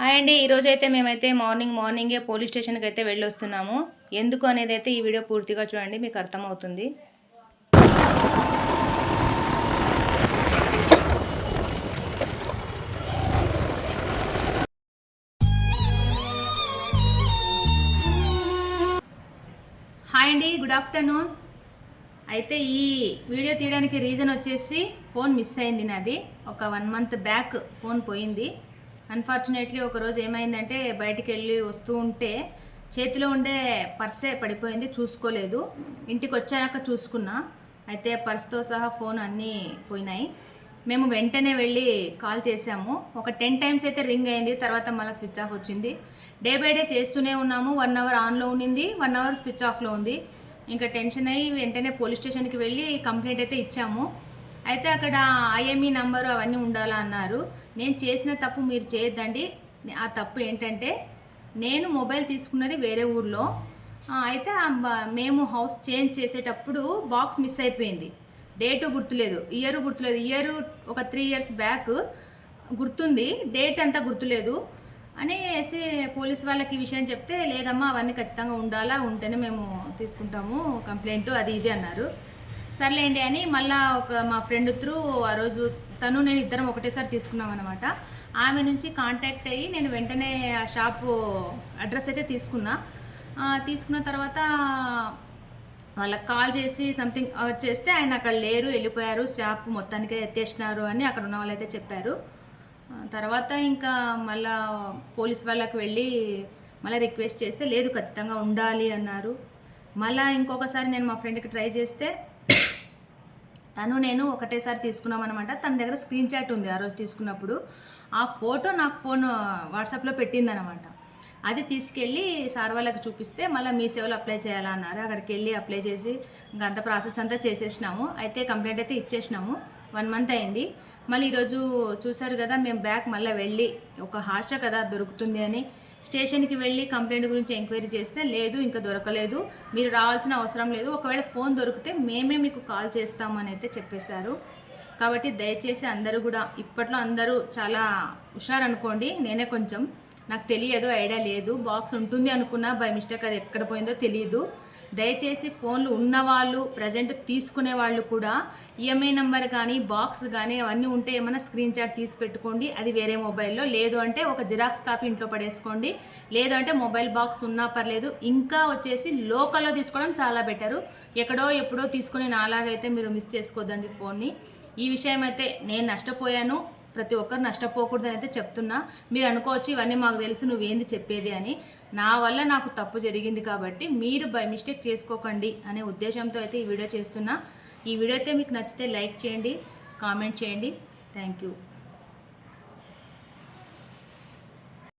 Hi అండి. ఈరోజైతే మేమైతే మార్నింగే పోలీస్ స్టేషన్కి అయితే వెళ్ళొస్తున్నాము. ఎందుకు అనేది అయితే ఈ వీడియో పూర్తిగా చూడండి, మీకు అర్థమవుతుంది. హాయ్ అండి, గుడ్ ఆఫ్టర్నూన్. అయితే ఈ వీడియో తీయడానికి రీజన్ వచ్చేసి ఫోన్ మిస్ అయింది నాది. ఒక 1 మంత్ బ్యాక్ ఫోన్ పోయింది. అన్ఫార్చునేట్లీ ఒకరోజు ఏమైందంటే బయటికి వెళ్ళి వస్తూ ఉంటే చేతిలో ఉండే పర్సే పడిపోయింది, చూసుకోలేదు. ఇంటికి వచ్చాక చూసుకున్నా, అయితే పర్స్తో సహా ఫోన్ అన్నీ పోయినాయి. మేము వెంటనే వెళ్ళి కాల్ చేసాము. ఒక 10 టైమ్స్ అయితే రింగ్ అయింది, తర్వాత మళ్ళీ స్విచ్ ఆఫ్ వచ్చింది. డే బై డే చేస్తూనే ఉన్నాము. 1 అవర్ ఆన్లో ఉండింది, 1 అవర్ స్విచ్ ఆఫ్లో ఉంది. ఇంకా టెన్షన్ అయ్యి వెంటనే పోలీస్ స్టేషన్కి వెళ్ళి కంప్లైంట్ అయితే ఇచ్చాము. అయితే అక్కడ ఐఎంఈ నంబరు అవన్నీ ఉండాలా అన్నారు. నేను చేసిన తప్పు మీరు చేయొద్దండి. ఆ తప్పు ఏంటంటే, నేను మొబైల్ తీసుకున్నది వేరే ఊర్లో. అయితే మేము హౌస్ చేంజ్ చేసేటప్పుడు బాక్స్ మిస్ అయిపోయింది. డేటు గుర్తులేదు, ఇయర్ గుర్తులేదు. ఇయర్ ఒక 3 ఇయర్స్ బ్యాక్ గుర్తుంది, డేట్ అంతా గుర్తులేదు అనేసి పోలీస్ వాళ్ళకి ఈ విషయం చెప్తే, లేదమ్మా అవన్నీ ఖచ్చితంగా ఉండాలా, ఉంటేనే మేము తీసుకుంటాము కంప్లైంట్, అది ఇది అన్నారు. సర్లేండి అని మళ్ళీ మా ఫ్రెండ్ త్రూ ఆ రోజు తను నేను ఇద్దరం ఒకటేసారి తీసుకున్నాం అనమాట. ఆమె నుంచి కాంటాక్ట్ అయ్యి నేను వెంటనే ఆ షాపు అడ్రస్ అయితే తీసుకున్న తర్వాత వాళ్ళకి కాల్ చేసి సంథింగ్ చేస్తే ఆయన అక్కడ లేరు, వెళ్ళిపోయారు, షాప్ మొత్తానికే ఎత్తేసినారు అని అక్కడ ఉన్న వాళ్ళైతే చెప్పారు. తర్వాత ఇంకా మళ్ళా పోలీస్ వాళ్ళకి వెళ్ళి మళ్ళీ రిక్వెస్ట్ చేస్తే, లేదు ఖచ్చితంగా ఉండాలి అన్నారు. మళ్ళీ ఇంకొకసారి నేను మా ఫ్రెండ్కి ట్రై చేస్తే తను నేను ఒకటేసారి తీసుకున్నాం అనమాట. తన దగ్గర స్క్రీన్ చాట్ ఉంది ఆ రోజు తీసుకున్నప్పుడు. ఆ ఫోటో నాకు ఫోన్ వాట్సాప్లో పెట్టిందనమాట. అది తీసుకెళ్ళి సార్ వాళ్ళకి చూపిస్తే మళ్ళీ మీ సేవలో అప్లై చేయాలా అన్నారు. అక్కడికి వెళ్ళి అప్లై చేసి ఇంకా అంత ప్రాసెస్ అంతా చేసేసినాము. అయితే కంప్లైంట్ అయితే ఇచ్చేసినాము. 1 మంత్ అయింది. మళ్ళీ ఈరోజు చూసారు కదా, మేము బ్యాక్ మళ్ళీ వెళ్ళి ఒక హాస్య కదా దొరుకుతుంది అని స్టేషన్కి వెళ్ళి కంప్లైంట్ గురించి ఎంక్వైరీ చేస్తే, లేదు ఇంకా దొరకలేదు, మీరు రావాల్సిన అవసరం లేదు, ఒకవేళ ఫోన్ దొరికితే మేమే మీకు కాల్ చేస్తామని అయితే చెప్పేశారు. కాబట్టి దయచేసి అందరూ కూడా, ఇప్పట్లో అందరూ చాలా హుషారు అనుకోండి. నేనే కొంచెం నాకు తెలియదు, ఐడియా లేదు, బాక్స్ ఉంటుంది అనుకున్నా, బై మిస్టేక్ అది ఎక్కడ పోయిందో తెలియదు. దయచేసి ఫోన్లు ఉన్నవాళ్ళు, ప్రజెంట్ తీసుకునే వాళ్ళు కూడా ఈఎంఐ నెంబర్ కానీ బాక్స్ కానీ అవన్నీ ఉంటే ఏమైనా స్క్రీన్ షాట్ తీసి పెట్టుకోండి. అది వేరే మొబైల్లో, లేదు అంటే ఒక జిరాక్స్ కాపీ ఇంట్లో పడేసుకోండి. లేదు అంటే మొబైల్ బాక్స్ ఉన్నా పర్లేదు. ఇంకా వచ్చేసి లోకల్లో తీసుకోవడం చాలా బెటరు. ఎక్కడో ఎప్పుడో తీసుకుని నాలాగైతే మీరు మిస్ చేసుకోవద్దండి ఫోన్ని. ఈ విషయం అయితే నేను నష్టపోయాను, ప్రతి ఒక్కరు నష్టపోకూడదని అయితే చెప్తున్నా. మీరు అనుకోవచ్చు ఇవన్నీ మాకు తెలుసు, నువ్వేంది చెప్పేది అని. నా వల్ల నాకు తప్పు జరిగింది కాబట్టి మీరు బై మిస్టేక్ చేసుకోకండి అనే ఉద్దేశంతో అయితే ఈ వీడియో చేస్తున్నా. ఈ వీడియో అయితే మీకు నచ్చితే లైక్ చేయండి, కామెంట్ చేయండి. Thank you.